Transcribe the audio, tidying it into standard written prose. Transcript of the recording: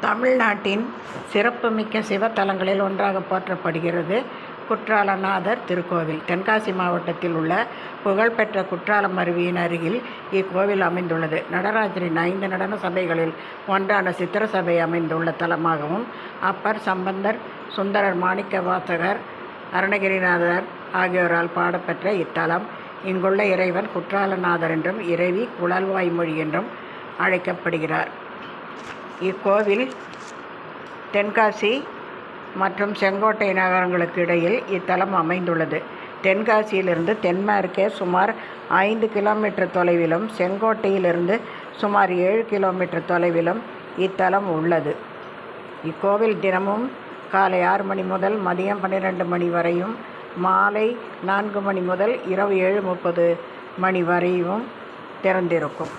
தமிழ்நாட்டின் சிறப்புமிக்க சிவத்தலங்களில் ஒன்றாக போற்றப்படுகிறது குற்றாலநாதர் திருக்கோவில். தென்காசி மாவட்டத்தில் உள்ள புகழ்பெற்ற குற்றாலம் அருவியின் அருகில் இக்கோவில் அமைந்துள்ளது. நடராஜரின் 5 நடன சபைகளில் ஒன்றான சித்திர சபை அமைந்துள்ள தலமாகவும், அப்பர், சம்பந்தர், சுந்தரர், மாணிக்க வாசகர், அருணகிரிநாதர் ஆகியோரால் பாடப்பெற்ற இத்தலம் இங்குள்ள இறைவன் குற்றாலநாதர் என்றும் இறைவி குழல்வாய்மொழி என்றும் அழைக்கப்படுகிறார். இக்கோவில் தென்காசி மற்றும் செங்கோட்டை நகரங்களுக்கு இடையில் இத்தலம் அமைந்துள்ளது. தென்காசியிலிருந்து தென்மேற்கே சுமார் 5 கிலோமீட்டர் தொலைவிலும், செங்கோட்டையிலிருந்து சுமார் 7 கிலோமீட்டர் தொலைவிலும் இத்தலம் உள்ளது. இக்கோவில் தினமும் காலை 6 மணி முதல் மதியம் 12 மணி வரையும், மாலை 4 மணி முதல் இரவு 7:30 மணி வரையும் திறந்திருக்கும்.